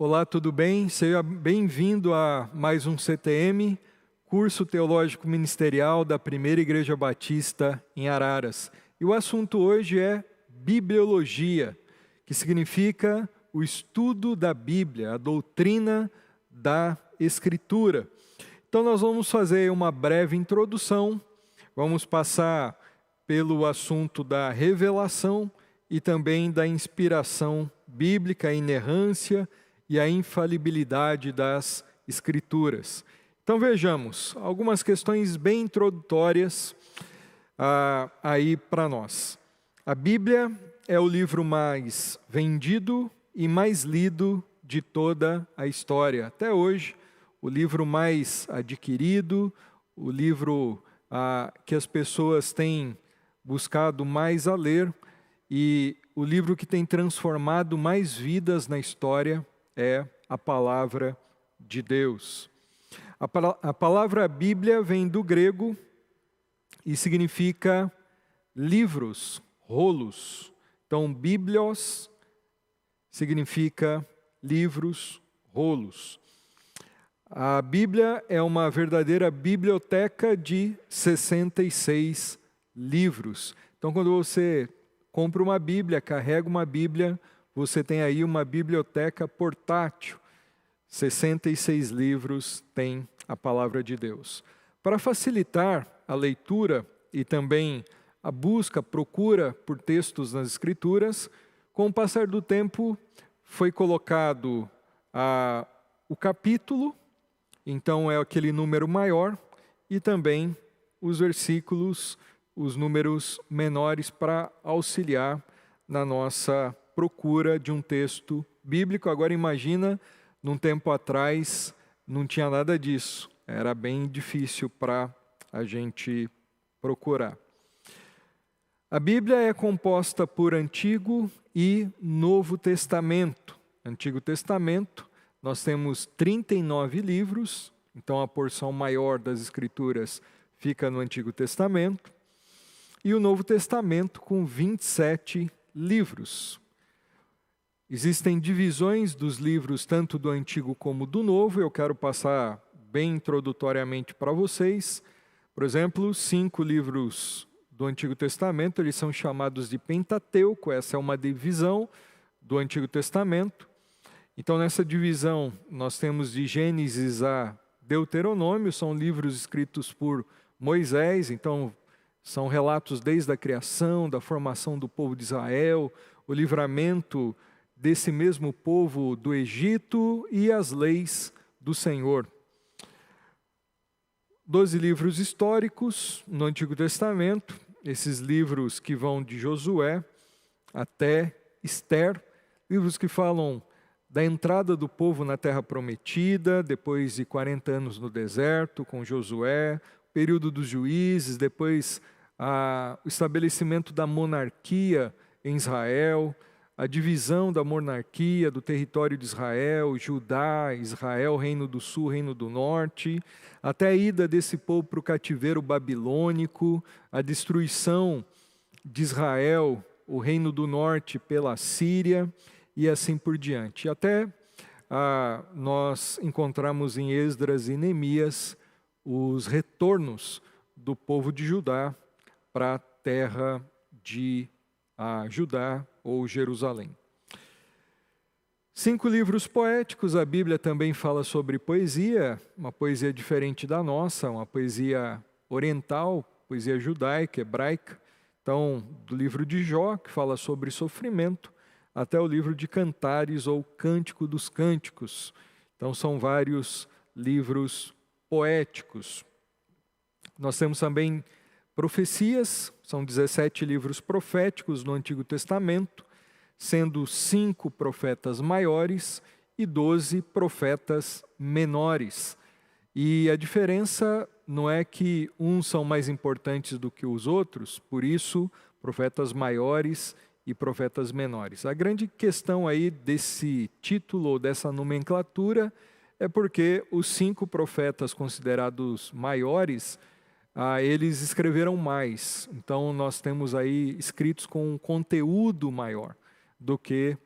Olá, tudo bem? Seja bem-vindo a mais um CTM, Curso Teológico Ministerial da Primeira Igreja Batista em Araras. E o assunto hoje é Bibliologia, que significa o estudo da Bíblia, a doutrina da Escritura. Então nós vamos fazer uma breve introdução, vamos passar pelo assunto da revelação e também da inspiração bíblica, a inerrância e a infalibilidade das Escrituras. Então vejamos, algumas questões bem introdutórias aí para nós. A Bíblia é o livro mais vendido e mais lido de toda a história. Até hoje, o livro mais adquirido, o livro que as pessoas têm buscado mais a ler e o livro que tem transformado mais vidas na história é a Palavra de Deus. A palavra Bíblia vem do grego e significa livros, rolos. Então, Bíblios significa livros, rolos. A Bíblia é uma verdadeira biblioteca de 66 livros. Então, quando você compra uma Bíblia, carrega uma Bíblia, você tem aí uma biblioteca portátil. 66 livros tem a Palavra de Deus. Para facilitar a leitura e também a busca, procura por textos nas Escrituras, com o passar do tempo foi colocado o capítulo, então é aquele número maior, e também os versículos, os números menores para auxiliar na nossa procura de um texto bíblico. Agora imagina, num tempo atrás, não tinha nada disso. Era bem difícil para a gente procurar. A Bíblia é composta por Antigo e Novo Testamento. Antigo Testamento, nós temos 39 livros, então a porção maior das Escrituras fica no Antigo Testamento. E o Novo Testamento com 27 livros. Existem divisões dos livros, tanto do Antigo como do Novo. Eu quero passar bem introdutoriamente para vocês. Por exemplo, 5 livros do Antigo Testamento, eles são chamados de Pentateuco. Essa é uma divisão do Antigo Testamento. Então, nessa divisão, nós temos de Gênesis a Deuteronômio, são livros escritos por Moisés, então são relatos desde a criação, da formação do povo de Israel, o livramento desse mesmo povo do Egito e as leis do Senhor. 12 livros históricos no Antigo Testamento, esses livros que vão de Josué até Ester, livros que falam da entrada do povo na Terra Prometida, depois de 40 anos no deserto com Josué, período dos juízes, depois o estabelecimento da monarquia em Israel, a divisão da monarquia do território de Israel, Judá, Israel, Reino do Sul, Reino do Norte, até a ida desse povo para o cativeiro babilônico, a destruição de Israel, o Reino do Norte pela Síria e assim por diante. Até nós encontramos em Esdras e Neemias os retornos do povo de Judá para a terra de Judá ou Jerusalém. 5 livros poéticos, a Bíblia também fala sobre poesia, uma poesia diferente da nossa, uma poesia oriental, poesia judaica, hebraica. Então, do livro de Jó, que fala sobre sofrimento, até o livro de Cantares ou Cântico dos Cânticos. Então, são vários livros poéticos. Nós temos também profecias, são 17 livros proféticos no Antigo Testamento, sendo 5 profetas maiores e 12 profetas menores. E a diferença não é que uns são mais importantes do que os outros, por isso, profetas maiores e profetas menores. A grande questão aí desse título ou dessa nomenclatura é porque os 5 profetas considerados maiores, eles escreveram mais. Então, nós temos aí escritos com um conteúdo maior do que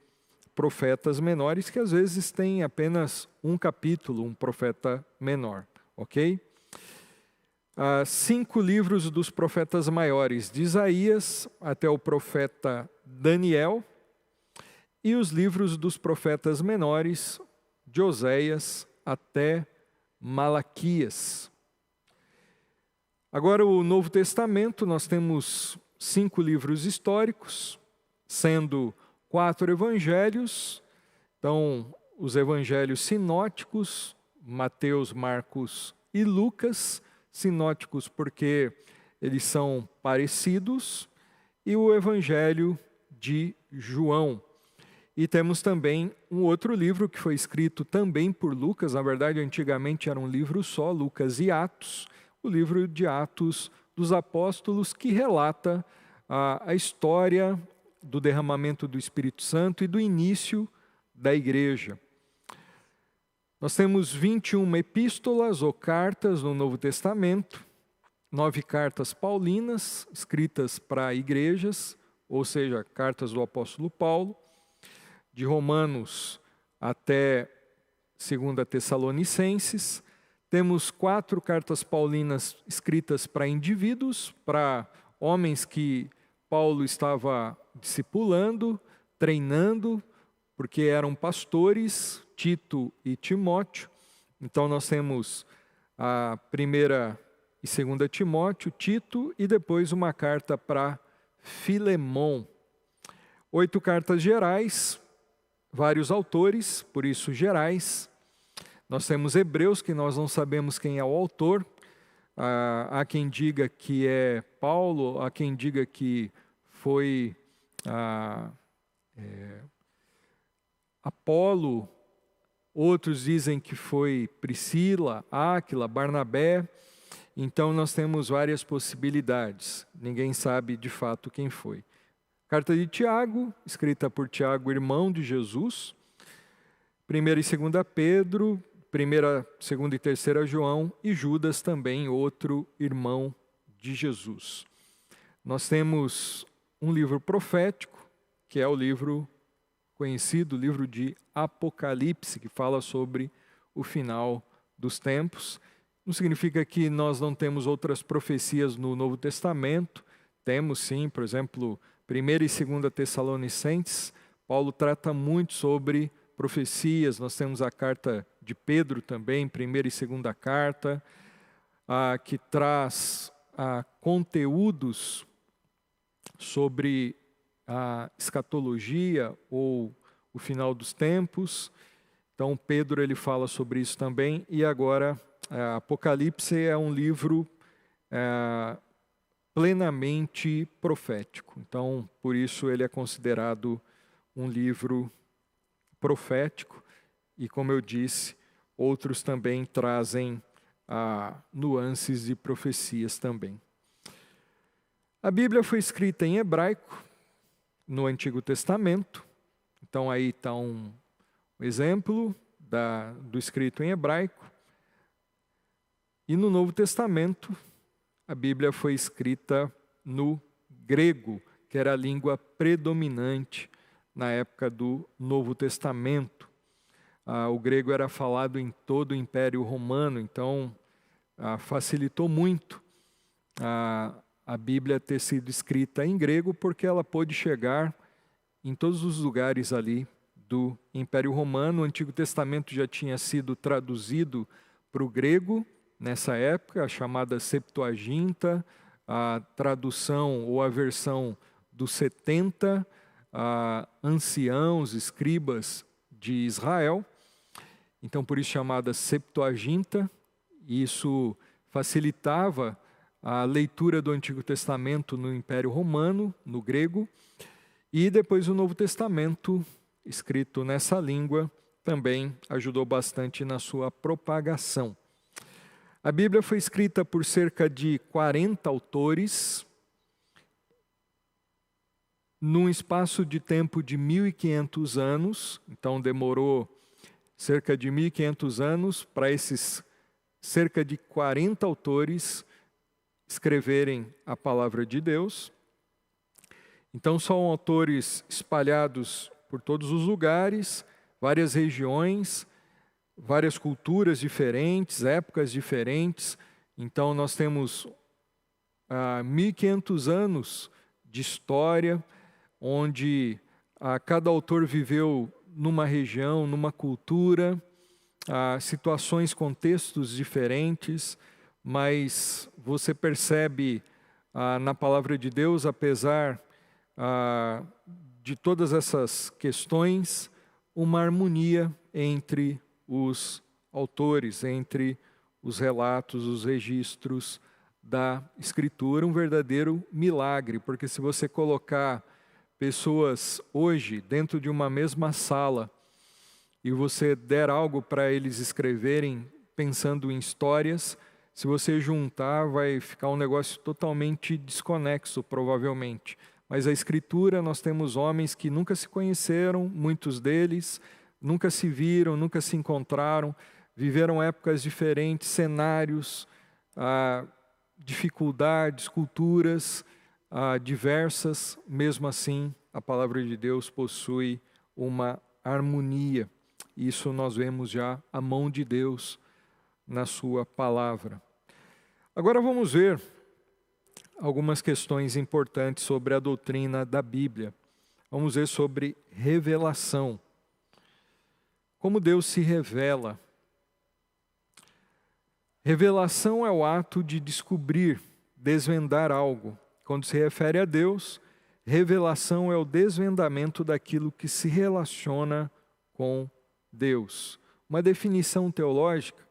profetas menores, que às vezes têm apenas um capítulo, um profeta menor, ok? 5 livros dos profetas maiores, de Isaías até o profeta Daniel, e os livros dos profetas menores, de Oséias até Malaquias. Agora, o Novo Testamento, nós temos 5 livros históricos, sendo 4 evangelhos. Então, os evangelhos sinóticos, Mateus, Marcos e Lucas, sinóticos porque eles são parecidos, e o evangelho de João. E temos também um outro livro que foi escrito também por Lucas, na verdade antigamente era um livro só, Lucas e Atos, o livro de Atos dos Apóstolos, que relata a história do derramamento do Espírito Santo e do início da igreja. Nós temos 21 epístolas ou cartas no Novo Testamento, 9 cartas paulinas, escritas para igrejas, ou seja, cartas do apóstolo Paulo, de Romanos até 2 Tessalonicenses. Temos 4 cartas paulinas escritas para indivíduos, para homens que Paulo estava discipulando, treinando, porque eram pastores, Tito e Timóteo. Então nós temos a 1ª e 2ª Timóteo, Tito, e depois uma carta para Filemon. 8 cartas gerais, vários autores, por isso gerais. Nós temos Hebreus, que nós não sabemos quem é o autor. Há quem diga que é Paulo, há quem diga que foi Apolo, outros dizem que foi Priscila, Áquila, Barnabé. Então nós temos várias possibilidades, ninguém sabe de fato quem foi. Carta de Tiago, escrita por Tiago, irmão de Jesus. 1ª e 2ª Pedro, 1ª, 2ª e 3ª João, e Judas também, outro irmão de Jesus. Nós temos um livro profético, que é o livro conhecido, o livro de Apocalipse, que fala sobre o final dos tempos. Não significa que nós não temos outras profecias no Novo Testamento. Temos sim, por exemplo, 1ª e 2ª Tessalonicenses, Paulo trata muito sobre profecias. Nós temos a carta de Pedro também, 1ª e 2ª carta, que traz conteúdos sobre a escatologia ou o final dos tempos. Então Pedro ele fala sobre isso também. E agora Apocalipse é um livro plenamente profético. Então por isso ele é considerado um livro profético. E como eu disse, outros também trazem nuances de profecias também. A Bíblia foi escrita em hebraico no Antigo Testamento. Então aí está um exemplo do escrito em hebraico. E no Novo Testamento, a Bíblia foi escrita no grego, que era a língua predominante na época do Novo Testamento. O grego era falado em todo o Império Romano, então facilitou muito a Bíblia ter sido escrita em grego, porque ela pôde chegar em todos os lugares ali do Império Romano. O Antigo Testamento já tinha sido traduzido para o grego nessa época, a chamada Septuaginta, a tradução ou a versão dos 70 anciãos, escribas de Israel. Então, por isso chamada Septuaginta, e isso facilitava a leitura do Antigo Testamento no Império Romano, no grego, e depois o Novo Testamento, escrito nessa língua, também ajudou bastante na sua propagação. A Bíblia foi escrita por cerca de 40 autores, num espaço de tempo de 1.500 anos, então demorou cerca de 1.500 anos para esses cerca de 40 autores escreverem a palavra de Deus. Então são autores espalhados por todos os lugares, várias regiões, várias culturas diferentes, épocas diferentes. Então nós temos 1.500 anos de história, onde cada autor viveu numa região, numa cultura, situações, contextos diferentes, mas você percebe na palavra de Deus, apesar de todas essas questões, uma harmonia entre os autores, entre os relatos, os registros da Escritura, um verdadeiro milagre, porque se você colocar pessoas hoje dentro de uma mesma sala e você der algo para eles escreverem pensando em histórias, se você juntar vai ficar um negócio totalmente desconexo, provavelmente. Mas a Escritura, nós temos homens que nunca se conheceram, muitos deles, nunca se viram, nunca se encontraram, viveram épocas diferentes, cenários, dificuldades, culturas diversas. Mesmo assim, a palavra de Deus possui uma harmonia. Isso nós vemos já a mão de Deus na sua palavra. Agora vamos ver algumas questões importantes sobre a doutrina da Bíblia. Vamos ver sobre revelação. Como Deus se revela. Revelação é o ato de descobrir, desvendar algo. Quando se refere a Deus, revelação é o desvendamento daquilo que se relaciona com Deus. Uma definição teológica: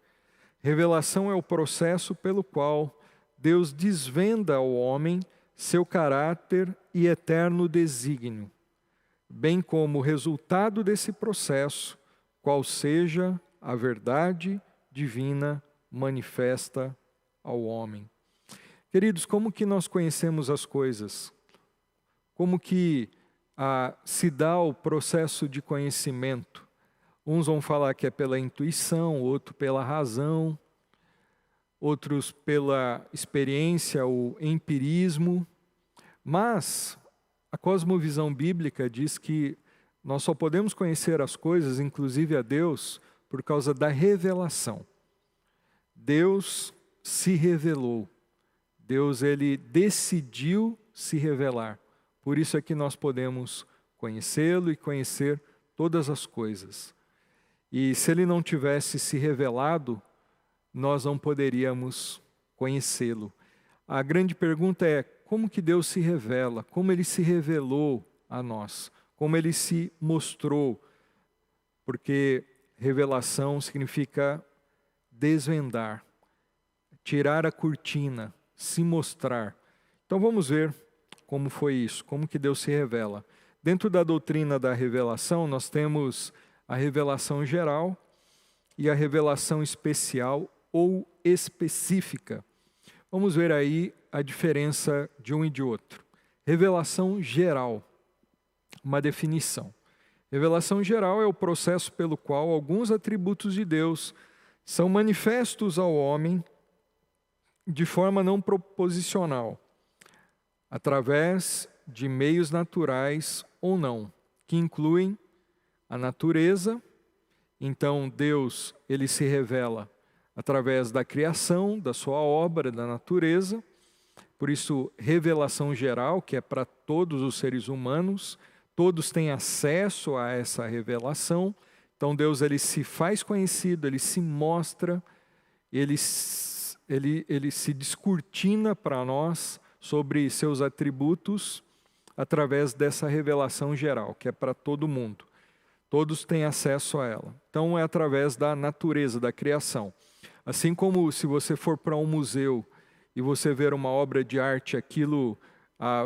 revelação é o processo pelo qual Deus desvenda ao homem seu caráter e eterno desígnio, bem como o resultado desse processo, qual seja a verdade divina manifesta ao homem. Queridos, como que nós conhecemos as coisas? Como que se dá o processo de conhecimento? Uns vão falar que é pela intuição, outro pela razão, outros pela experiência, o empirismo. Mas a cosmovisão bíblica diz que nós só podemos conhecer as coisas, inclusive a Deus, por causa da revelação. Deus se revelou. Deus, ele decidiu se revelar. Por isso é que nós podemos conhecê-lo e conhecer todas as coisas. E se ele não tivesse se revelado, nós não poderíamos conhecê-lo. A grande pergunta é: como que Deus se revela? Como ele se revelou a nós? Como ele se mostrou? Porque revelação significa desvendar, tirar a cortina, se mostrar. Então vamos ver como foi isso, como que Deus se revela. Dentro da doutrina da revelação, nós temos a revelação geral e a revelação especial ou específica. Vamos ver aí a diferença de um e de outro. Revelação geral, uma definição. Revelação geral é o processo pelo qual alguns atributos de Deus são manifestos ao homem de forma não proposicional, através de meios naturais ou não, que incluem a natureza. Então Deus, ele se revela através da criação, da sua obra, da natureza. Por isso, revelação geral, que é para todos os seres humanos, todos têm acesso a essa revelação. Então Deus, ele se faz conhecido, ele se mostra, ele se descortina para nós sobre seus atributos através dessa revelação geral, que é para todo mundo. Todos têm acesso a ela. Então é através da natureza, da criação. Assim como se você for para um museu e você ver uma obra de arte, aquilo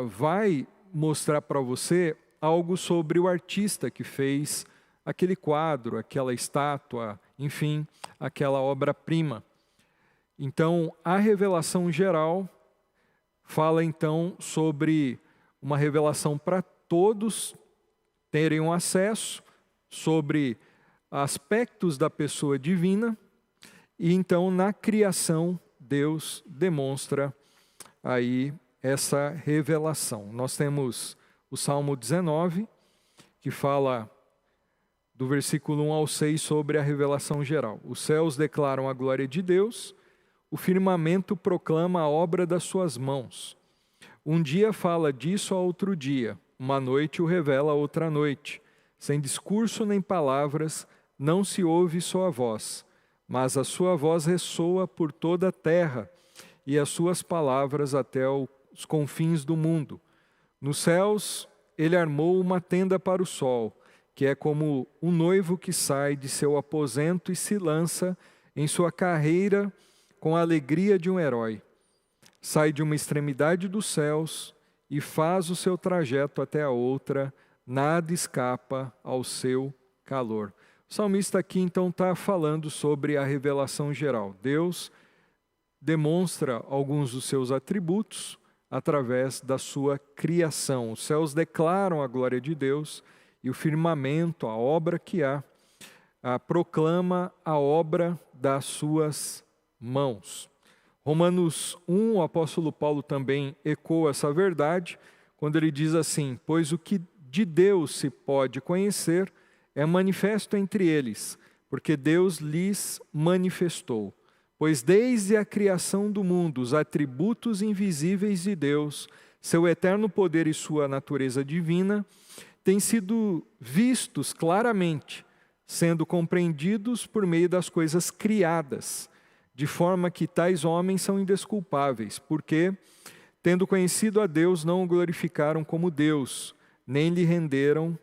vai mostrar para você algo sobre o artista que fez aquele quadro, aquela estátua, enfim, aquela obra-prima. Então, a revelação geral fala então sobre uma revelação para todos terem um acesso sobre aspectos da pessoa divina. E então, na criação, Deus demonstra aí essa revelação. Nós temos o Salmo 19, que fala do versículo 1 ao 6 sobre a revelação geral. Os céus declaram a glória de Deus, o firmamento proclama a obra das suas mãos. Um dia fala disso a outro dia, uma noite o revela a outra noite. Sem discurso nem palavras, não se ouve sua voz, mas a sua voz ressoa por toda a terra e as suas palavras até os confins do mundo. Nos céus, ele armou uma tenda para o sol, que é como um noivo que sai de seu aposento e se lança em sua carreira com a alegria de um herói. Sai de uma extremidade dos céus e faz o seu trajeto até a outra, nada escapa ao seu calor. O salmista aqui então está falando sobre a revelação geral. Deus demonstra alguns dos seus atributos através da sua criação. Os céus declaram a glória de Deus e o firmamento, a obra que há, proclama a obra das suas mãos. Romanos 1, o apóstolo Paulo também ecoa essa verdade, quando ele diz assim: pois o que de Deus se pode conhecer é manifesto entre eles, porque Deus lhes manifestou. Pois desde a criação do mundo, os atributos invisíveis de Deus, seu eterno poder e sua natureza divina, têm sido vistos claramente, sendo compreendidos por meio das coisas criadas, de forma que tais homens são indesculpáveis, porque, tendo conhecido a Deus, não o glorificaram como Deus, nem lhe renderam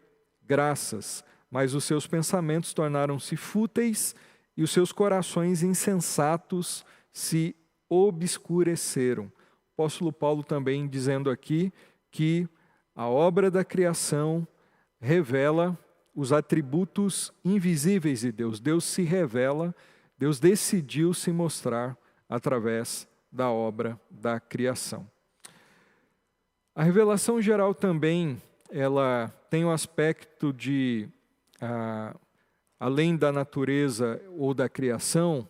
graças, mas os seus pensamentos tornaram-se fúteis e os seus corações insensatos se obscureceram. O apóstolo Paulo também dizendo aqui que a obra da criação revela os atributos invisíveis de Deus. Deus se revela, Deus decidiu se mostrar através da obra da criação. A revelação geral também, ela tem um aspecto de, além da natureza ou da criação,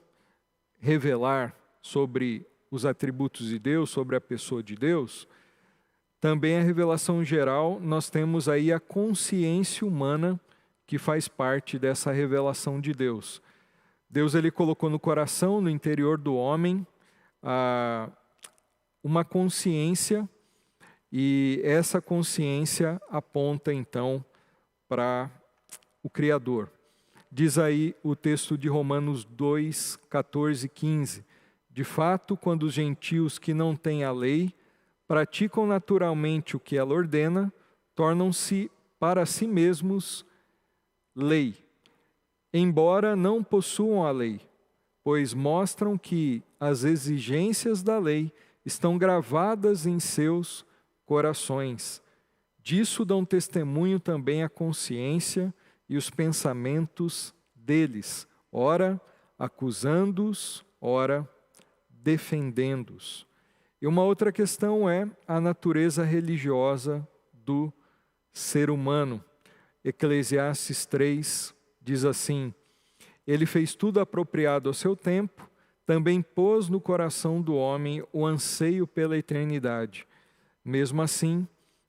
revelar sobre os atributos de Deus, sobre a pessoa de Deus. Também a revelação geral, nós temos aí a consciência humana que faz parte dessa revelação de Deus. Deus ele colocou no coração, no interior do homem, uma consciência, e essa consciência aponta então para o Criador. Diz aí o texto de Romanos 2, 14 e 15. De fato, quando os gentios que não têm a lei praticam naturalmente o que ela ordena, tornam-se para si mesmos lei, embora não possuam a lei, pois mostram que as exigências da lei estão gravadas em seus corações. Disso dão testemunho também a consciência e os pensamentos deles, ora acusando-os, ora defendendo-os. E uma outra questão é a natureza religiosa do ser humano. Eclesiastes 3 diz assim: ele fez tudo apropriado ao seu tempo, também pôs no coração do homem o anseio pela eternidade. Mesmo assim,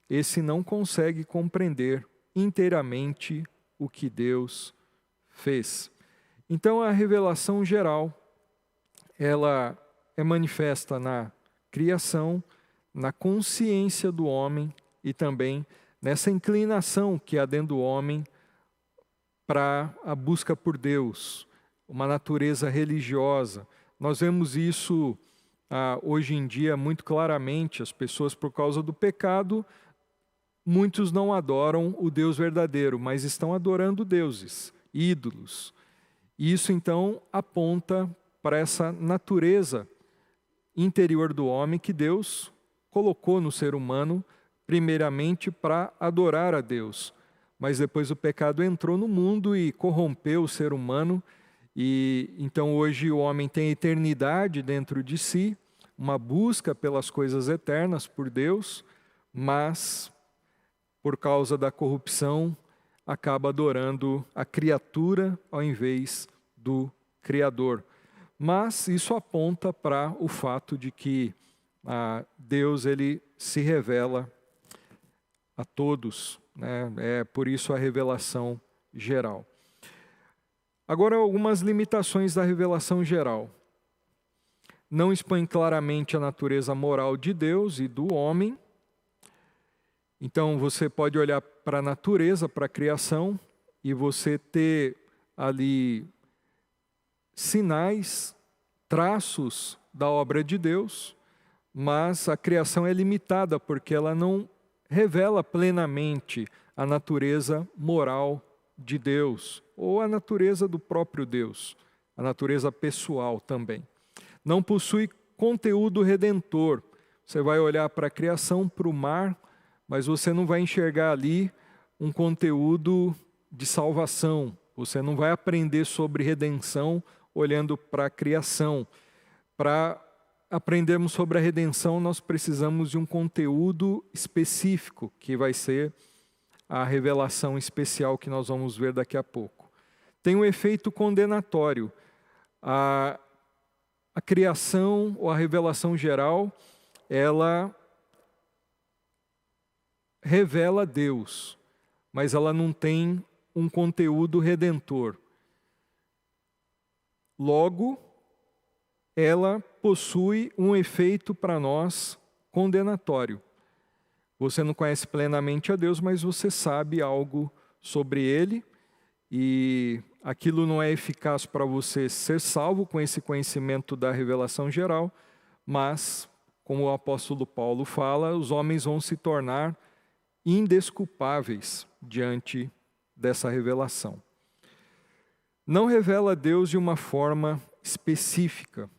esse não consegue compreender inteiramente o que Deus fez. Então a revelação geral, ela é manifesta na criação, na consciência do homem e também nessa inclinação que há dentro do homem para a busca por Deus, uma natureza religiosa. Nós vemos isso hoje em dia muito claramente. As pessoas, por causa do pecado, muitos não adoram o Deus verdadeiro, mas estão adorando deuses, ídolos. E isso então aponta para essa natureza interior do homem que Deus colocou no ser humano, primeiramente para adorar a Deus. Mas depois o pecado entrou no mundo e corrompeu o ser humano, e então hoje o homem tem a eternidade dentro de si, uma busca pelas coisas eternas por Deus, mas por causa da corrupção acaba adorando a criatura ao invés do Criador. Mas isso aponta para o fato de que Deus ele se revela a todos, né? É por isso a revelação geral. Agora, algumas limitações da revelação geral. Não expõe claramente a natureza moral de Deus e do homem. Então, você pode olhar para a natureza, para a criação, e você ter ali sinais, traços da obra de Deus, mas a criação é limitada, porque ela não revela plenamente a natureza moral de Deus, ou a natureza do próprio Deus, a natureza pessoal também. Não possui conteúdo redentor. Você vai olhar para a criação, para o mar, mas você não vai enxergar ali um conteúdo de salvação. Você não vai aprender sobre redenção olhando para a criação. Para aprendermos sobre a redenção, nós precisamos de um conteúdo específico, que vai ser a revelação especial que nós vamos ver daqui a pouco. Tem um efeito condenatório. A criação ou a revelação geral, ela revela Deus, mas ela não tem um conteúdo redentor. Logo, ela possui um efeito para nós condenatório. Você não conhece plenamente a Deus, mas você sabe algo sobre Ele, e aquilo não é eficaz para você ser salvo com esse conhecimento da revelação geral, mas, como o apóstolo Paulo fala, os homens vão se tornar indesculpáveis diante dessa revelação. Não revela Deus de uma forma específica.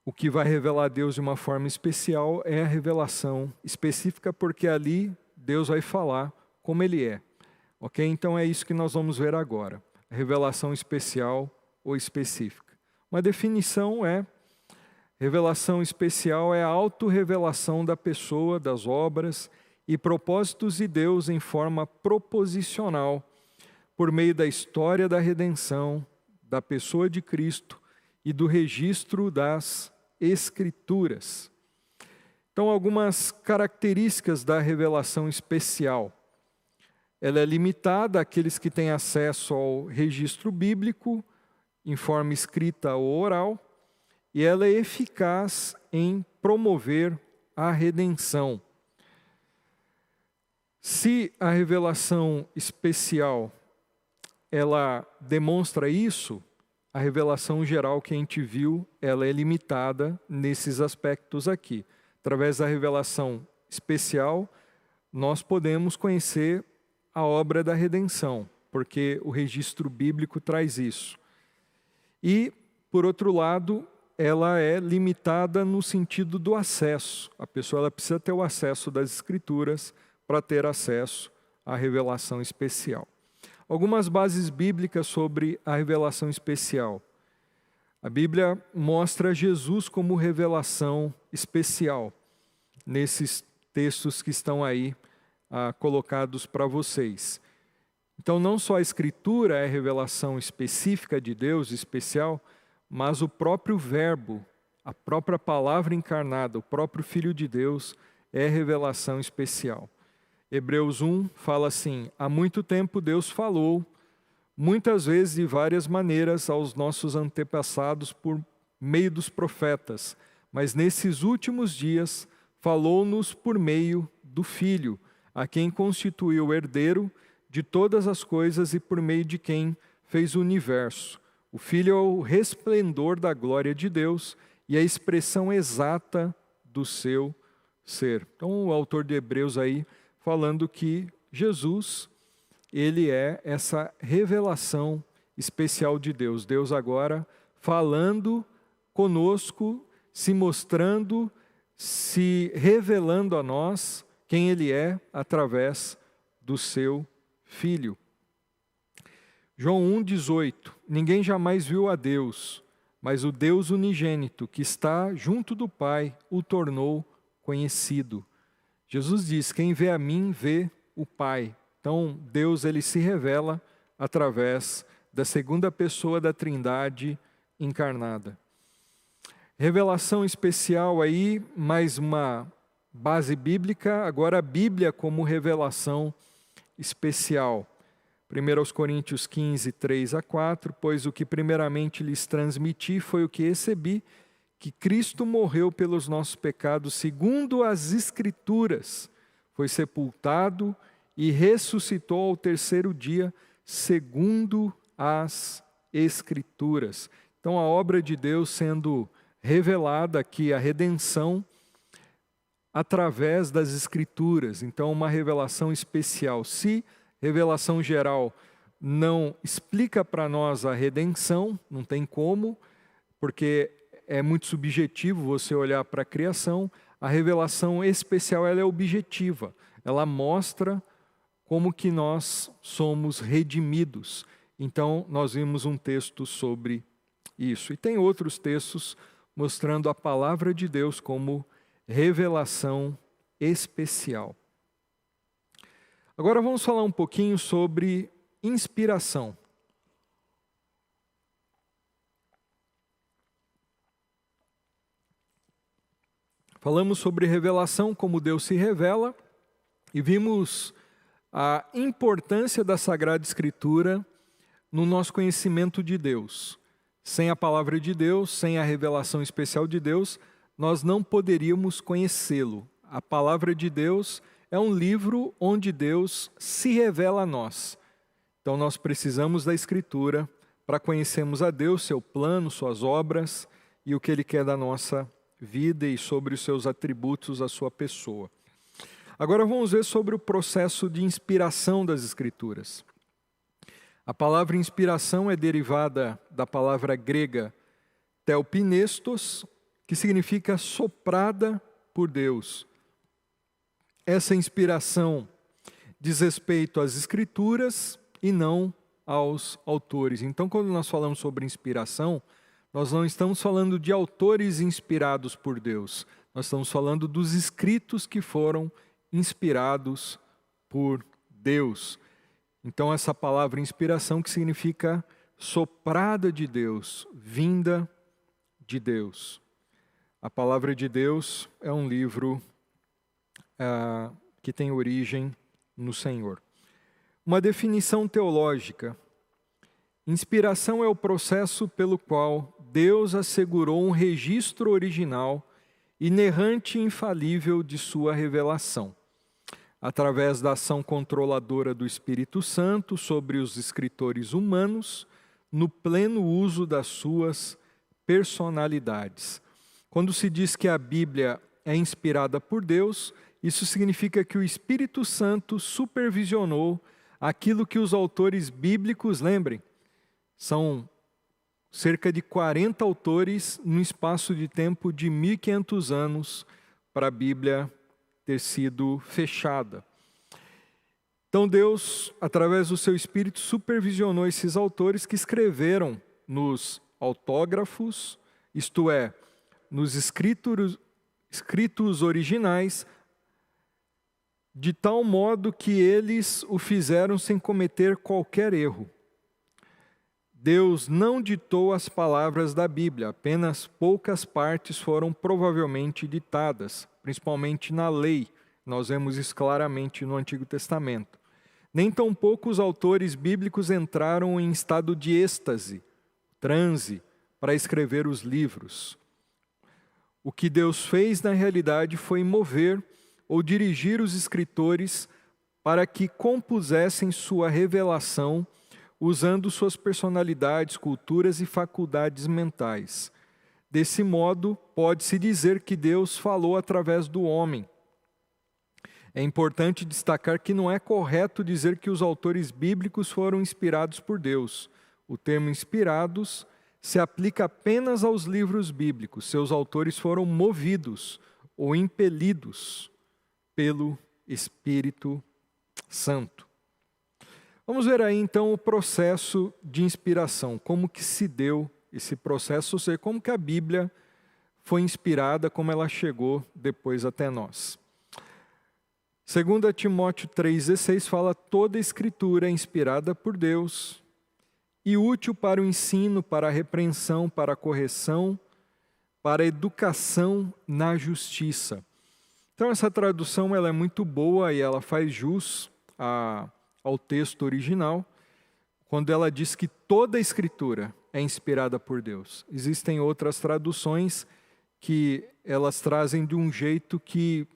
O que vai revelar Deus de uma forma especial é a revelação específica, porque ali Deus vai falar como Ele é. Ok? Então é isso que nós vamos ver agora. Revelação especial ou específica. Uma definição é: revelação especial é a autorrevelação da pessoa, das obras e propósitos de Deus em forma proposicional, por meio da história da redenção, da pessoa de Cristo e do registro das Escrituras. Então, algumas características da revelação especial. Ela é limitada àqueles que têm acesso ao registro bíblico, em forma escrita ou oral, e ela é eficaz em promover a redenção. Se a revelação especial ela demonstra isso, a revelação geral que a gente viu, ela é limitada nesses aspectos aqui. Através da revelação especial, nós podemos conhecer a obra da redenção, porque o registro bíblico traz isso. E, por outro lado, ela é limitada no sentido do acesso. A pessoa ela precisa ter o acesso das Escrituras para ter acesso à revelação especial. Algumas bases bíblicas sobre a revelação especial. A Bíblia mostra Jesus como revelação especial, nesses textos que estão aí colocados para vocês. Então, não só a Escritura é revelação específica de Deus, especial, mas o próprio Verbo, a própria palavra encarnada, o próprio Filho de Deus é revelação especial. Hebreus 1 fala assim: há muito tempo Deus falou, muitas vezes de várias maneiras, aos nossos antepassados por meio dos profetas, mas nesses últimos dias falou-nos por meio do Filho, a quem constituiu o herdeiro de todas as coisas e por meio de quem fez o universo. O Filho é o resplendor da glória de Deus e a expressão exata do seu ser. Então, o autor de Hebreus aí falando que Jesus, ele é essa revelação especial de Deus. Deus agora falando conosco, se mostrando, se revelando a nós quem Ele é através do seu Filho. João 1,18: ninguém jamais viu a Deus, mas o Deus unigênito que está junto do Pai o tornou conhecido. Jesus diz: quem vê a mim, vê o Pai. Então, Deus ele se revela através da segunda pessoa da Trindade encarnada. Revelação especial aí, mais uma base bíblica, agora a Bíblia como revelação especial. 1 Coríntios 15, 3-4, pois o que primeiramente lhes transmiti foi o que recebi, que Cristo morreu pelos nossos pecados, segundo as Escrituras, foi sepultado e ressuscitou ao terceiro dia, segundo as Escrituras. Então a obra de Deus sendo revelada aqui, a redenção, através das Escrituras. Então uma revelação especial. Se revelação geral não explica para nós a redenção, não tem como, porque é muito subjetivo você olhar para a criação. A revelação especial ela é objetiva, ela mostra como que nós somos redimidos. Então nós vimos um texto sobre isso. E tem outros textos mostrando a palavra de Deus como revelação especial. Agora vamos falar um pouquinho sobre inspiração. Falamos sobre revelação, como Deus se revela, e vimos a importância da Sagrada Escritura no nosso conhecimento de Deus. Sem a palavra de Deus, sem a revelação especial de Deus, nós não poderíamos conhecê-lo. A palavra de Deus é um livro onde Deus se revela a nós. Então nós precisamos da Escritura para conhecermos a Deus, seu plano, suas obras e o que Ele quer da nossa vida e sobre os seus atributos, a sua pessoa. Agora vamos ver sobre o processo de inspiração das Escrituras. A palavra inspiração é derivada da palavra grega theopnestos, que significa soprada por Deus. Essa inspiração diz respeito às Escrituras e não aos autores. Então, quando nós falamos sobre inspiração, nós não estamos falando de autores inspirados por Deus. Nós estamos falando dos escritos que foram inspirados por Deus. Então, essa palavra inspiração que significa soprada de Deus, vinda de Deus. A palavra de Deus é um livro que tem origem no Senhor. Uma definição teológica. Inspiração é o processo pelo qual Deus assegurou um registro original, inerrante e infalível de sua revelação, através da ação controladora do Espírito Santo sobre os escritores humanos, no pleno uso das suas personalidades. Quando se diz que a Bíblia é inspirada por Deus, isso significa que o Espírito Santo supervisionou aquilo que os autores bíblicos, lembrem, são cerca de 40 autores num espaço de tempo de 1.500 anos para a Bíblia ter sido fechada. Então Deus, através do seu Espírito, supervisionou esses autores que escreveram nos autógrafos, isto é, nos escritos originais, de tal modo que eles o fizeram sem cometer qualquer erro. Deus não ditou as palavras da Bíblia, apenas poucas partes foram provavelmente ditadas, principalmente na lei. Nós vemos isso claramente no Antigo Testamento. Nem tampouco os autores bíblicos entraram em estado de êxtase, transe, para escrever os livros. O que Deus fez na realidade foi mover ou dirigir os escritores para que compusessem sua revelação usando suas personalidades, culturas e faculdades mentais. Desse modo, pode-se dizer que Deus falou através do homem. É importante destacar que não é correto dizer que os autores bíblicos foram inspirados por Deus. O termo inspirados se aplica apenas aos livros bíblicos. Seus autores foram movidos ou impelidos pelo Espírito Santo. Vamos ver aí então o processo de inspiração, como que se deu esse processo, ou seja, como que a Bíblia foi inspirada, como ela chegou depois até nós. 2 Timóteo 3,16 fala: toda escritura é inspirada por Deus e útil para o ensino, para a repreensão, para a correção, para a educação na justiça. Então essa tradução ela é muito boa e ela faz jus ao texto original, quando ela diz que toda a Escritura é inspirada por Deus. Existem outras traduções que elas trazem de um jeito que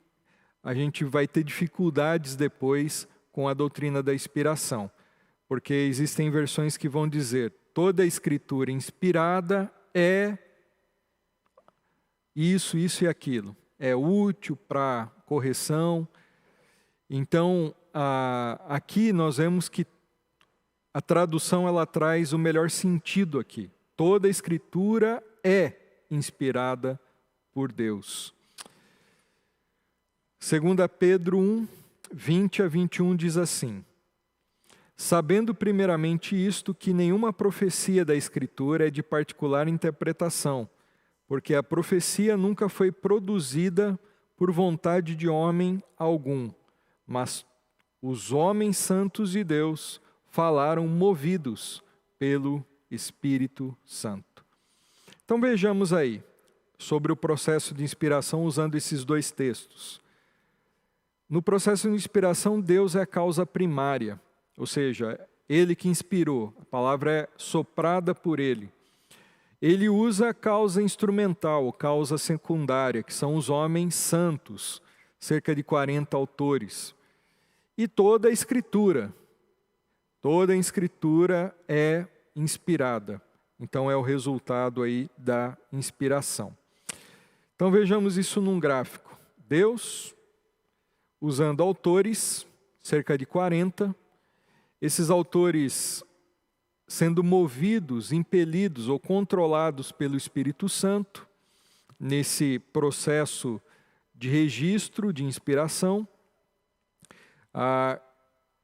a gente vai ter dificuldades depois com a doutrina da inspiração, porque existem versões que vão dizer toda a Escritura inspirada é isso e aquilo, é útil para correção. Então, aqui nós vemos que a tradução ela traz o melhor sentido aqui. Toda a Escritura é inspirada por Deus. 2 Pedro 1, 20 a 21 diz assim: sabendo primeiramente isto, que nenhuma profecia da Escritura é de particular interpretação, porque a profecia nunca foi produzida por vontade de homem algum, mas os homens santos de Deus falaram movidos pelo Espírito Santo. Então vejamos aí, sobre o processo de inspiração usando esses dois textos. No processo de inspiração, Deus é a causa primária, ou seja, Ele que inspirou, a palavra é soprada por Ele. Ele usa a causa instrumental, causa secundária, que são os homens santos, cerca de 40 autores. E toda a Escritura é inspirada. Então é o resultado aí da inspiração. Então vejamos isso num gráfico. Deus, usando autores, cerca de 40, esses autores sendo movidos, impelidos ou controlados pelo Espírito Santo, nesse processo de registro, de inspiração.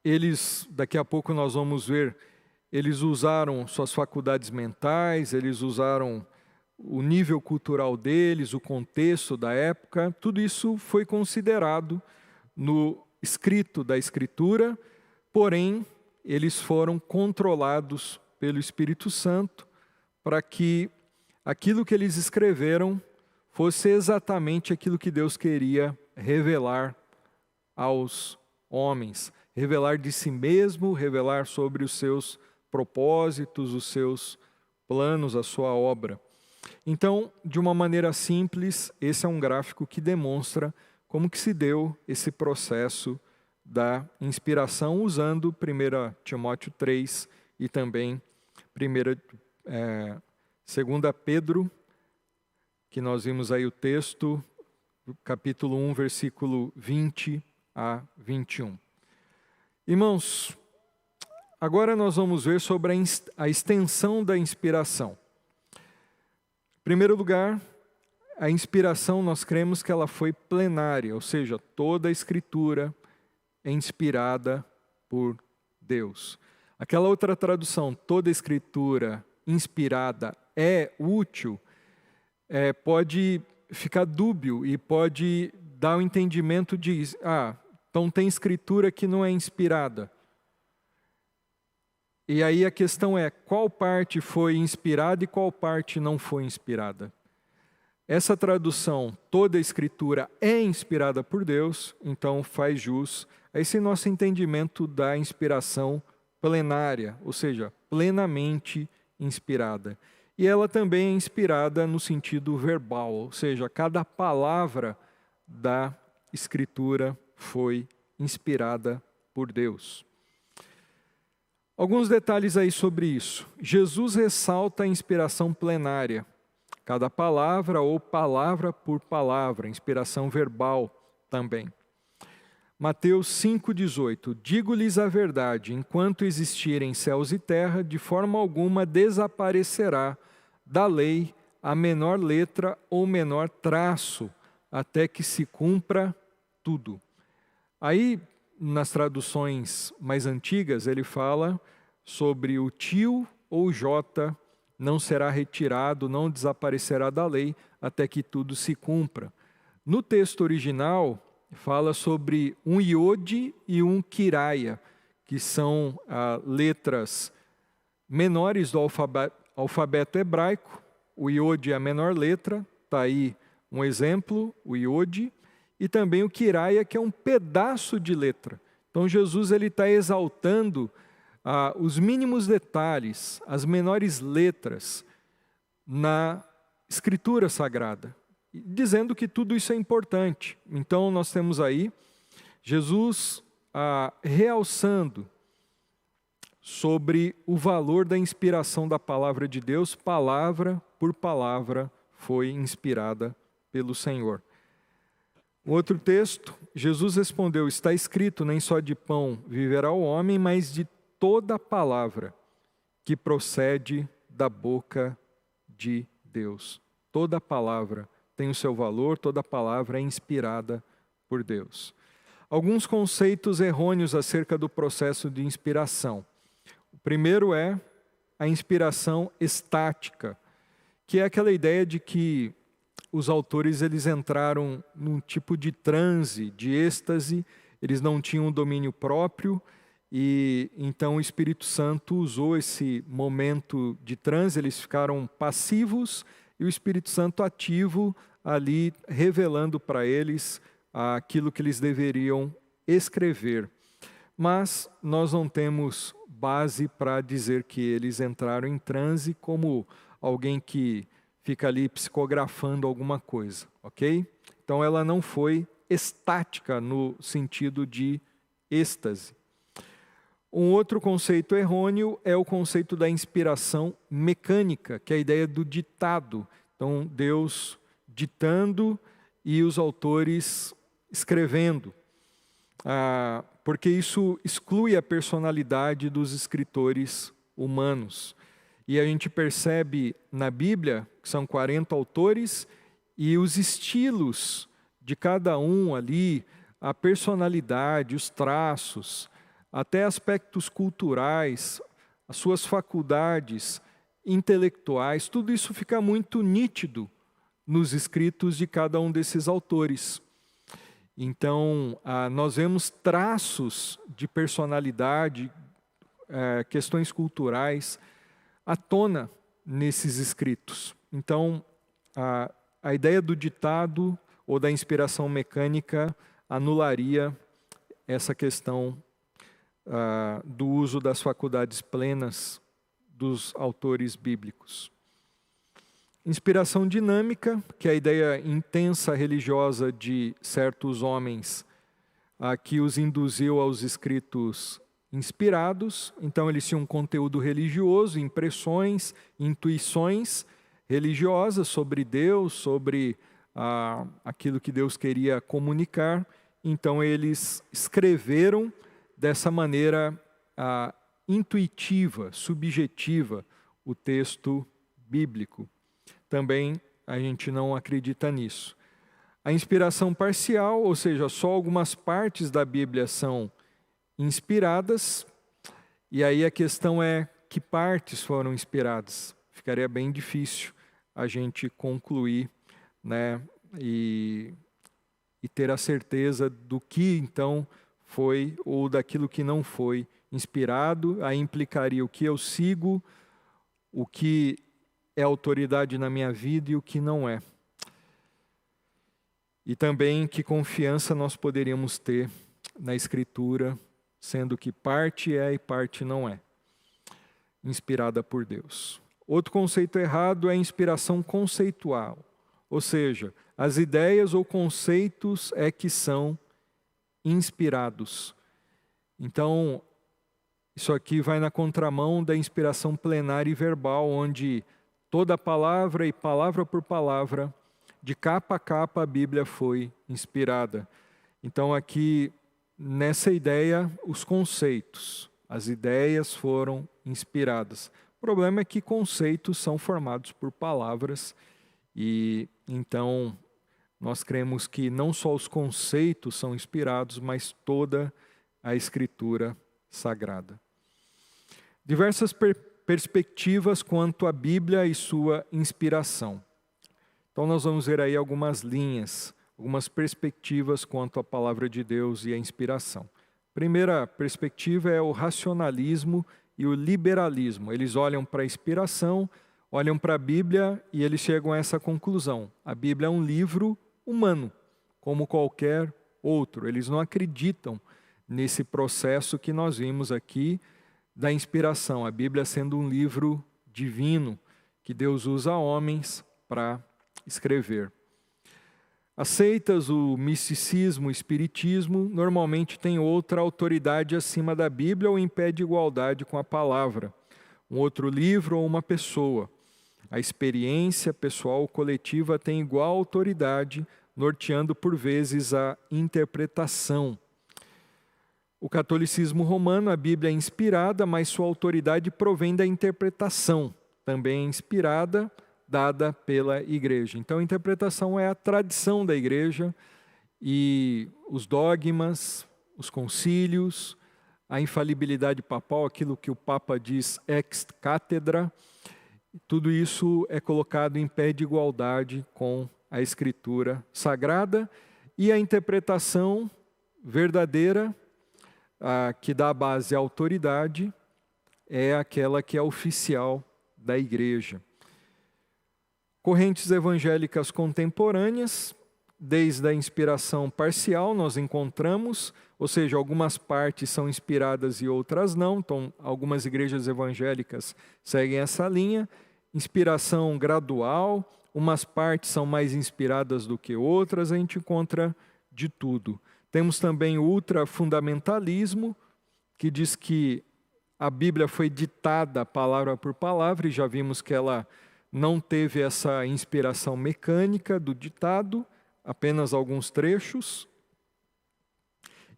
Eles, daqui a pouco nós vamos ver, eles usaram suas faculdades mentais, eles usaram o nível cultural deles, o contexto da época, tudo isso foi considerado no escrito da Escritura, porém, eles foram controlados pelo Espírito Santo para que aquilo que eles escreveram fosse exatamente aquilo que Deus queria revelar aos homens, revelar de si mesmo, revelar sobre os seus propósitos, os seus planos, a sua obra. Então, de uma maneira simples, esse é um gráfico que demonstra como que se deu esse processo da inspiração usando 1 Timóteo 3 e também 2 Pedro, que nós vimos aí o texto, capítulo 1, versículo 20 a 21. Irmãos, agora nós vamos ver sobre a extensão da inspiração. Em primeiro lugar, a inspiração nós cremos que ela foi plenária, ou seja, toda a Escritura é inspirada por Deus. Aquela outra tradução, toda a Escritura inspirada é útil, pode ficar dúbio e pode dar o entendimento de, então tem Escritura que não é inspirada. E aí a questão é, qual parte foi inspirada e qual parte não foi inspirada? Essa tradução, toda a Escritura é inspirada por Deus, então faz jus a esse nosso entendimento da inspiração plenária, ou seja, plenamente inspirada. E ela também é inspirada no sentido verbal, ou seja, cada palavra da Escritura foi inspirada por Deus. Alguns detalhes aí sobre isso. Jesus ressalta a inspiração plenária. Cada palavra ou palavra por palavra, inspiração verbal também. Mateus 5,18. Digo-lhes a verdade, enquanto existirem céus e terra, de forma alguma desaparecerá da lei a menor letra ou menor traço, até que se cumpra tudo. Aí, nas traduções mais antigas, ele fala sobre o tio ou jota não será retirado, não desaparecerá da lei, até que tudo se cumpra. No texto original, fala sobre um iode e um kiraia, que são letras menores do alfabeto hebraico. O iode é a menor letra, está aí um exemplo, o iode, e também o Quiraia, que é um pedaço de letra. Então Jesus está exaltando os mínimos detalhes, as menores letras na Escritura Sagrada, dizendo que tudo isso é importante. Então nós temos aí Jesus realçando sobre o valor da inspiração da palavra de Deus, palavra por palavra foi inspirada pelo Senhor. Outro texto, Jesus respondeu: está escrito, nem só de pão viverá o homem, mas de toda palavra que procede da boca de Deus. Toda palavra tem o seu valor, toda palavra é inspirada por Deus. Alguns conceitos errôneos acerca do processo de inspiração. O primeiro é a inspiração estática, que é aquela ideia de que os autores eles entraram num tipo de transe, de êxtase, eles não tinham um domínio próprio, e então o Espírito Santo usou esse momento de transe, eles ficaram passivos, e o Espírito Santo ativo ali, revelando para eles aquilo que eles deveriam escrever. Mas nós não temos base para dizer que eles entraram em transe como alguém que fica ali psicografando alguma coisa, ok? Então ela não foi estática no sentido de êxtase. Um outro conceito errôneo é o conceito da inspiração mecânica, que é a ideia do ditado. Então Deus ditando e os autores escrevendo. Porque isso exclui a personalidade dos escritores humanos. E a gente percebe na Bíblia, que são 40 autores, e os estilos de cada um ali, a personalidade, os traços, até aspectos culturais, as suas faculdades intelectuais, tudo isso fica muito nítido nos escritos de cada um desses autores. Então, nós vemos traços de personalidade, questões culturais, à tona nesses escritos. Então, a ideia do ditado ou da inspiração mecânica anularia essa questão do uso das faculdades plenas dos autores bíblicos. Inspiração dinâmica, que é a ideia intensa religiosa de certos homens que os induziu aos escritos inspirados. Então eles tinham um conteúdo religioso, impressões, intuições religiosas sobre Deus, sobre aquilo que Deus queria comunicar. Então eles escreveram dessa maneira intuitiva, subjetiva, o texto bíblico. Também a gente não acredita nisso. A inspiração parcial, ou seja, só algumas partes da Bíblia são inspiradas, e aí a questão é que partes foram inspiradas. Ficaria bem difícil a gente concluir, né, e ter a certeza do que então foi ou daquilo que não foi inspirado. Aí implicaria o que eu sigo, o que é autoridade na minha vida e o que não é. E também que confiança nós poderíamos ter na Escritura, sendo que parte é e parte não é inspirada por Deus. Outro conceito errado é a inspiração conceitual, ou seja, as ideias ou conceitos é que são inspirados. Então, isso aqui vai na contramão da inspiração plenária e verbal, onde toda palavra e palavra por palavra, de capa a capa, a Bíblia foi inspirada. Então aqui, nessa ideia, os conceitos, as ideias foram inspiradas. O problema é que conceitos são formados por palavras, e então nós cremos que não só os conceitos são inspirados, mas toda a Escritura Sagrada. Diversas perspectivas quanto à Bíblia e sua inspiração. Então nós vamos ver aí algumas linhas, algumas perspectivas quanto à palavra de Deus e à inspiração. Primeira perspectiva é o racionalismo e o liberalismo. Eles olham para a inspiração, olham para a Bíblia e eles chegam a essa conclusão. A Bíblia é um livro humano, como qualquer outro. Eles não acreditam nesse processo que nós vimos aqui da inspiração, a Bíblia sendo um livro divino que Deus usa homens para escrever. As seitas, o misticismo, o espiritismo, normalmente têm outra autoridade acima da Bíblia ou impede igualdade com a palavra, um outro livro ou uma pessoa. A experiência pessoal ou coletiva tem igual autoridade, norteando por vezes a interpretação. O catolicismo romano, a Bíblia é inspirada, mas sua autoridade provém da interpretação, também é inspirada, dada pela igreja. Então, a interpretação é a tradição da igreja e os dogmas, os concílios, a infalibilidade papal, aquilo que o Papa diz ex cátedra, tudo isso é colocado em pé de igualdade com a Escritura Sagrada e a interpretação verdadeira, que dá base à autoridade, é aquela que é oficial da igreja. Correntes evangélicas contemporâneas, desde a inspiração parcial nós encontramos, ou seja, algumas partes são inspiradas e outras não, então algumas igrejas evangélicas seguem essa linha. Inspiração gradual, umas partes são mais inspiradas do que outras, a gente encontra de tudo. Temos também o ultrafundamentalismo, que diz que a Bíblia foi ditada palavra por palavra, e já vimos que ela não teve essa inspiração mecânica do ditado, apenas alguns trechos.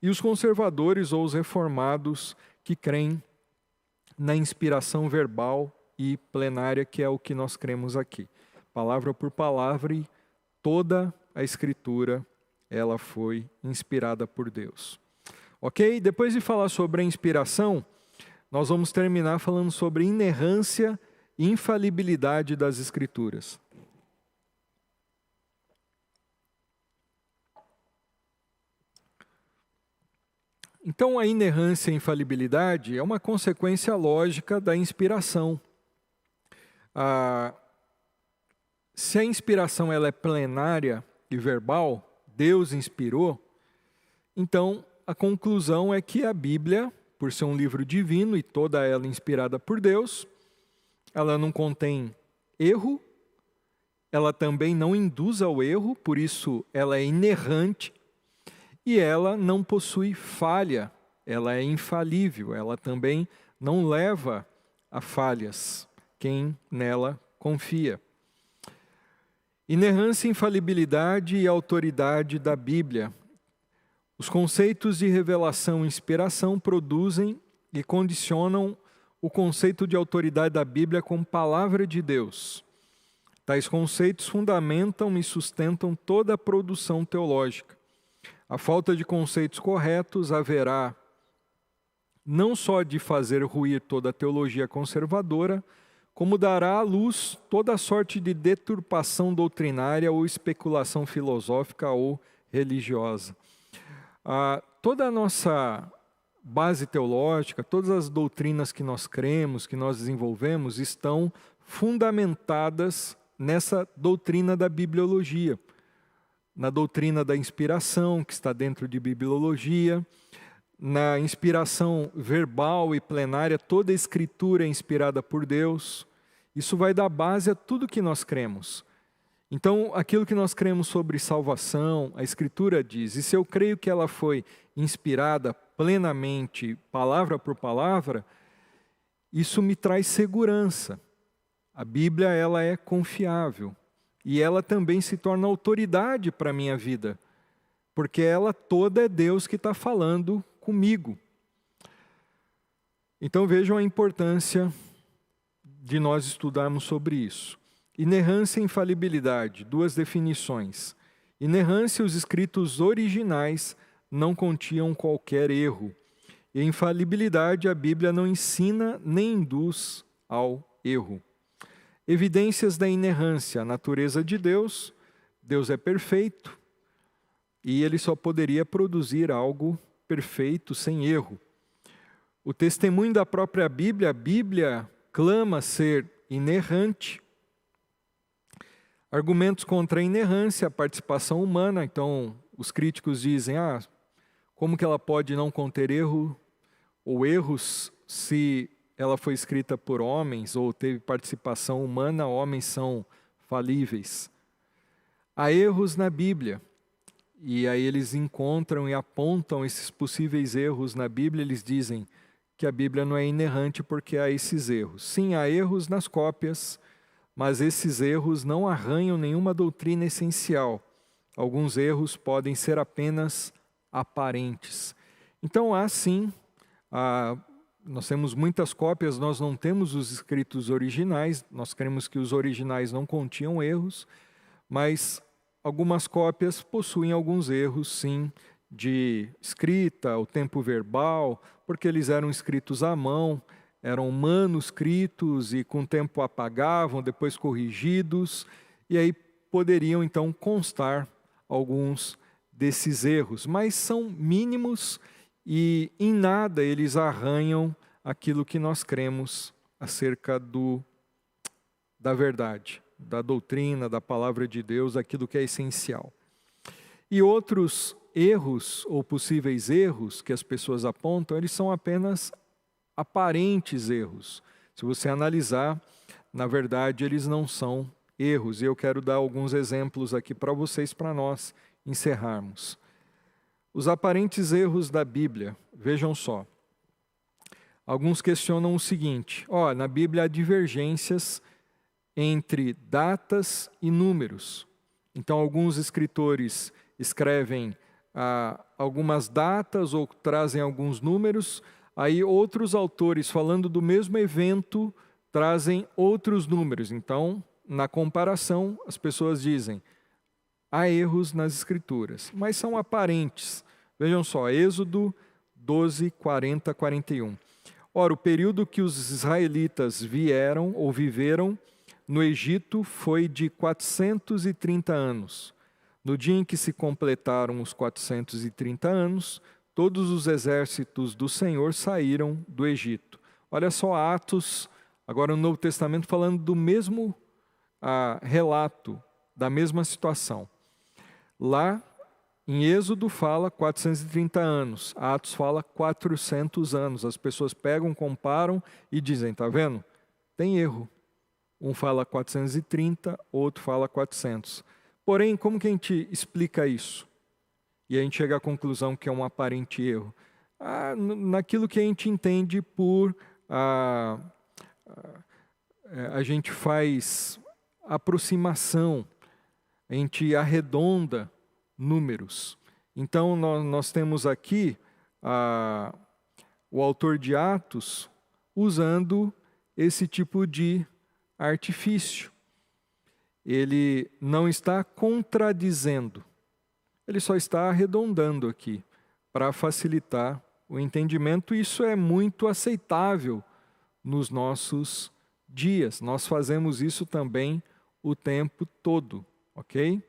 E os conservadores ou os reformados que creem na inspiração verbal e plenária, que é o que nós cremos aqui. Palavra por palavra, e toda a Escritura, ela foi inspirada por Deus. Ok? Depois de falar sobre a inspiração, nós vamos terminar falando sobre inerrância e infalibilidade das Escrituras. Então, a inerrância e a infalibilidade é uma consequência lógica da inspiração. Se a inspiração ela é plenária e verbal, Deus inspirou, então a conclusão é que a Bíblia, por ser um livro divino e toda ela inspirada por Deus, ela não contém erro, ela também não induz ao erro, por isso ela é inerrante, e ela não possui falha, ela é infalível, ela também não leva a falhas quem nela confia. Inerrância, infalibilidade e autoridade da Bíblia. Os conceitos de revelação e inspiração produzem e condicionam o conceito de autoridade da Bíblia como palavra de Deus. Tais conceitos fundamentam e sustentam toda a produção teológica. A falta de conceitos corretos haverá não só de fazer ruir toda a teologia conservadora, como dará à luz toda sorte de deturpação doutrinária ou especulação filosófica ou religiosa. Toda a nossa base teológica, todas as doutrinas que nós cremos, que nós desenvolvemos, estão fundamentadas nessa doutrina da bibliologia, na doutrina da inspiração, que está dentro de bibliologia, na inspiração verbal e plenária, toda a Escritura é inspirada por Deus. Isso vai dar base a tudo que nós cremos. Então, aquilo que nós cremos sobre salvação, a Escritura diz, e se eu creio que ela foi inspirada plenamente, palavra por palavra, isso me traz segurança. A Bíblia, ela é confiável. E ela também se torna autoridade para a minha vida, porque ela toda é Deus que está falando comigo. Então vejam a importância de nós estudarmos sobre isso. Inerrância e infalibilidade, duas definições. Inerrância, os escritos originais não continham qualquer erro. E infalibilidade, a Bíblia não ensina nem induz ao erro. Evidências da inerrância, a natureza de Deus. Deus é perfeito e Ele só poderia produzir algo perfeito, sem erro. O testemunho da própria Bíblia, a Bíblia clama ser inerrante. Argumentos contra a inerrância, a participação humana. Então, os críticos dizem, como que ela pode não conter erro ou erros se ela foi escrita por homens ou teve participação humana? Homens são falíveis. Há erros na Bíblia, e aí eles encontram e apontam esses possíveis erros na Bíblia. Eles dizem que a Bíblia não é inerrante porque há esses erros. Sim, há erros nas cópias, mas esses erros não arranham nenhuma doutrina essencial. Alguns erros podem ser apenas aparentes. Então há sim, nós temos muitas cópias, nós não temos os escritos originais, nós cremos que os originais não continham erros, mas algumas cópias possuem alguns erros, sim, de escrita, o tempo verbal, porque eles eram escritos à mão, eram manuscritos e com o tempo apagavam, depois corrigidos, e aí poderiam então constar alguns desses erros, mas são mínimos e em nada eles arranham aquilo que nós cremos acerca da verdade, da doutrina, da palavra de Deus, aquilo que é essencial. E outros erros ou possíveis erros que as pessoas apontam, eles são apenas aparentes erros. Se você analisar, na verdade, eles não são erros. E eu quero dar alguns exemplos aqui para vocês, para nós encerrarmos. Os aparentes erros da Bíblia, vejam só. Alguns questionam o seguinte, na Bíblia há divergências entre datas e números. Então, alguns escritores escrevem algumas datas ou trazem alguns números, aí outros autores, falando do mesmo evento, trazem outros números. Então, na comparação, as pessoas dizem, há erros nas escrituras, mas são aparentes. Vejam só, Êxodo 12, 40, 41. Ora, o período que os israelitas vieram ou viveram no Egito foi de 430 anos. No dia em que se completaram os 430 anos, todos os exércitos do Senhor saíram do Egito. Olha só Atos, agora no Novo Testamento, falando do mesmo relato, da mesma situação. Lá em Êxodo fala 430 anos, Atos fala 400 anos. As pessoas pegam, comparam e dizem, está vendo? Tem erro. Um fala 430, outro fala 400. Porém, como que a gente explica isso? E a gente chega à conclusão que é um aparente erro. Naquilo que a gente entende por... a gente faz aproximação, a gente arredonda números. Então, nós temos aqui o autor de Atos usando esse tipo de artifício. Ele não está contradizendo, ele só está arredondando aqui, para facilitar o entendimento. Isso é muito aceitável nos nossos dias. Nós fazemos isso também o tempo todo, ok?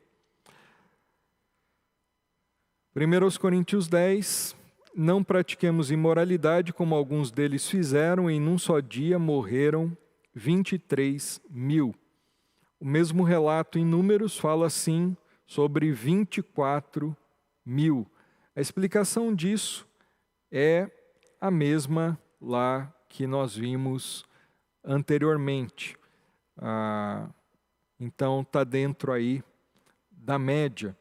1 Coríntios 10, não pratiquemos imoralidade como alguns deles fizeram, em um só dia morreram 23 mil. O mesmo relato em Números fala assim sobre 24 mil. A explicação disso é a mesma lá que nós vimos anteriormente. Então está dentro aí da média.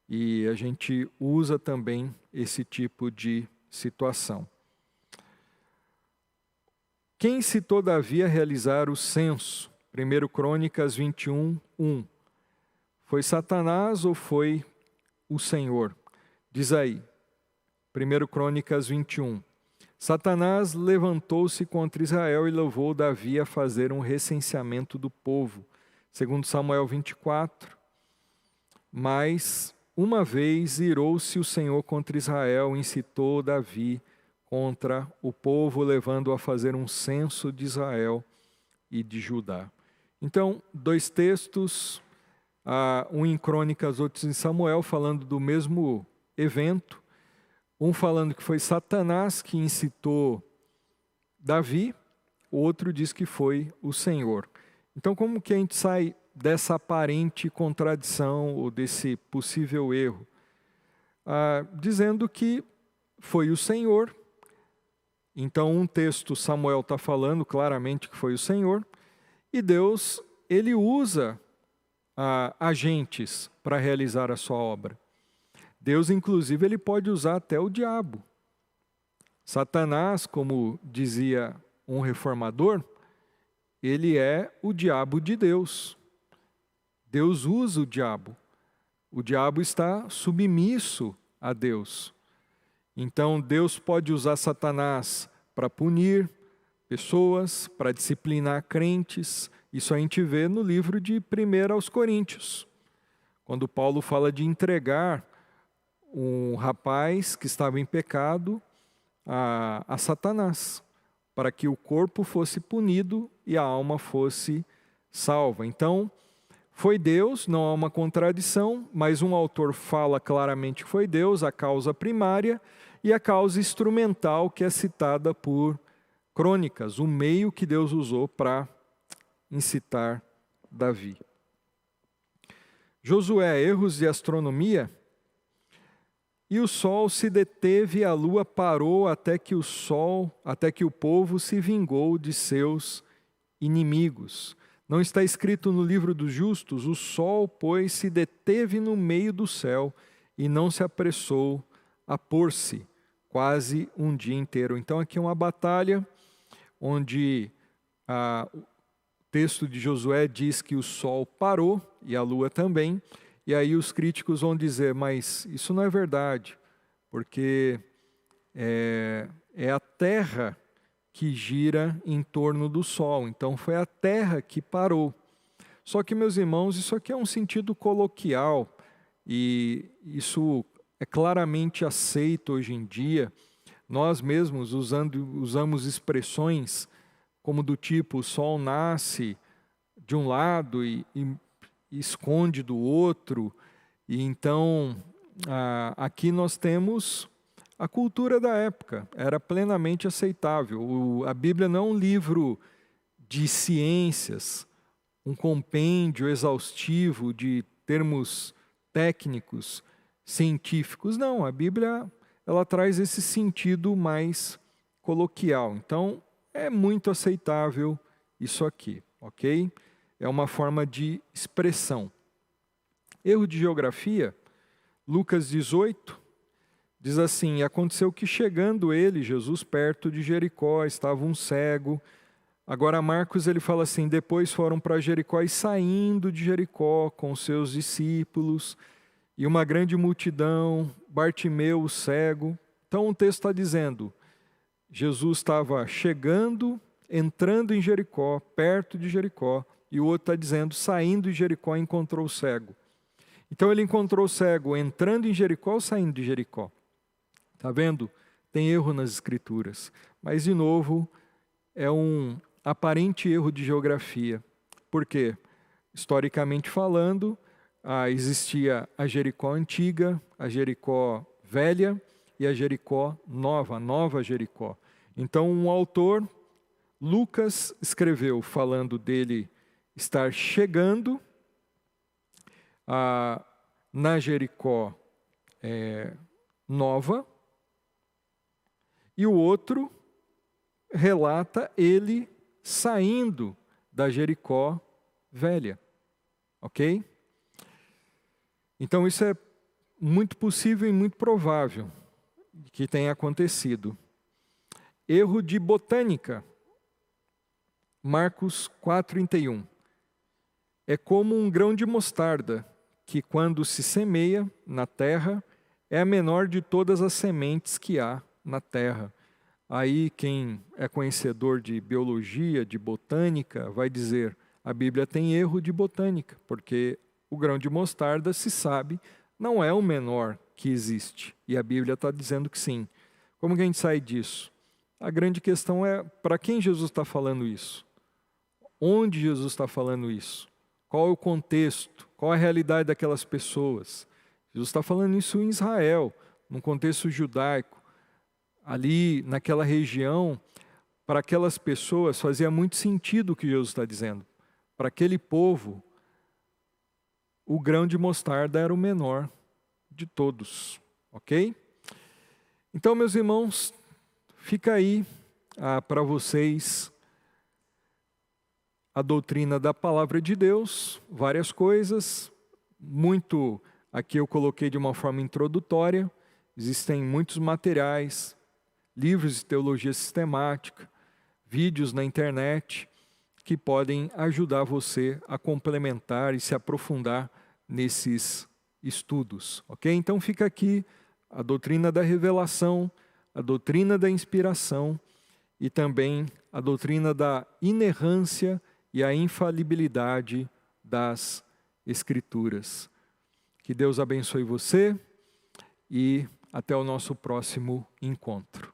E a gente usa também esse tipo de situação. Quem se todavia realizar o censo, 1 Crônicas 21, 1, foi Satanás ou foi o Senhor? Diz aí, 1 Crônicas 21. Satanás levantou-se contra Israel e levou Davi a fazer um recenseamento do povo. 2 Samuel 24. Mas uma vez irou-se o Senhor contra Israel, incitou Davi contra o povo, levando-o a fazer um censo de Israel e de Judá. Então, dois textos, um em Crônicas, outro em Samuel, falando do mesmo evento. Um falando que foi Satanás que incitou Davi, o outro diz que foi o Senhor. Então, como que a gente sai dessa aparente contradição ou desse possível erro? dizendo que foi o Senhor. Então, um texto, Samuel está falando claramente que foi o Senhor, e Deus, ele usa agentes para realizar a sua obra. Deus, inclusive, ele pode usar até o diabo. Satanás, como dizia um reformador, ele é o diabo de Deus. Deus usa o diabo. O diabo está submisso a Deus. Então, Deus pode usar Satanás para punir pessoas, para disciplinar crentes. Isso a gente vê no livro de 1 aos Coríntios, quando Paulo fala de entregar um rapaz que estava em pecado a Satanás, para que o corpo fosse punido e a alma fosse salva. Então, foi Deus, não há uma contradição, mas um autor fala claramente que foi Deus, a causa primária, e a causa instrumental que é citada por Crônicas, o meio que Deus usou para incitar Davi. Josué, erros de astronomia. E o sol se deteve e a lua parou até que o povo se vingou de seus inimigos. Não está escrito no livro dos justos: o sol, pois, se deteve no meio do céu e não se apressou a pôr-se, quase um dia inteiro. Então aqui é uma batalha onde o texto de Josué diz que o sol parou e a lua também. E aí os críticos vão dizer, mas isso não é verdade, porque é a Terra que gira em torno do Sol, então foi a Terra que parou. Só que, meus irmãos, isso aqui é um sentido coloquial, e isso é claramente aceito hoje em dia. Nós mesmos usamos expressões como do tipo, o Sol nasce de um lado e esconde do outro. E então, aqui nós temos a cultura da época, era plenamente aceitável. A Bíblia não é um livro de ciências, um compêndio exaustivo de termos técnicos, científicos. Não, a Bíblia ela traz esse sentido mais coloquial. Então, é muito aceitável isso aqui, ok? É uma forma de expressão. Erro de geografia, Lucas 18, diz assim: e aconteceu que chegando ele, Jesus, perto de Jericó, estava um cego. Agora Marcos ele fala assim, depois foram para Jericó e saindo de Jericó com seus discípulos e uma grande multidão, Bartimeu, o cego. Então o texto está dizendo, Jesus estava chegando, entrando em Jericó, perto de Jericó, e o outro está dizendo, saindo de Jericó, encontrou o cego. Então ele encontrou o cego entrando em Jericó ou saindo de Jericó? Está vendo? Tem erro nas escrituras. Mas, de novo, é um aparente erro de geografia. Por quê? Historicamente falando, existia a Jericó antiga, a Jericó velha e a Jericó nova, a nova Jericó. Então, um autor, Lucas, escreveu falando dele estar chegando na Jericó nova, e o outro relata ele saindo da Jericó velha, ok? Então isso é muito possível e muito provável que tenha acontecido. Erro de botânica, Marcos 4:31. É como um grão de mostarda, que quando se semeia na terra, é a menor de todas as sementes que há na terra. Aí quem é conhecedor de biologia, de botânica, vai dizer, a Bíblia tem erro de botânica, porque o grão de mostarda, se sabe, não é o menor que existe. E a Bíblia está dizendo que sim. Como que a gente sai disso? A grande questão é, para quem Jesus está falando isso? Onde Jesus está falando isso? Qual é o contexto? Qual é a realidade daquelas pessoas? Jesus está falando isso em Israel, num contexto judaico. Ali, naquela região, para aquelas pessoas fazia muito sentido o que Jesus está dizendo. Para aquele povo, o grão de mostarda era o menor de todos. ok? Então, meus irmãos, fica aí para vocês a doutrina da palavra de Deus, várias coisas, muito aqui eu coloquei de uma forma introdutória, existem muitos materiais, livros de teologia sistemática, vídeos na internet, que podem ajudar você a complementar e se aprofundar nesses estudos, ok? Então fica aqui a doutrina da revelação, a doutrina da inspiração e também a doutrina da inerrância e a infalibilidade das Escrituras. Que Deus abençoe você e até o nosso próximo encontro.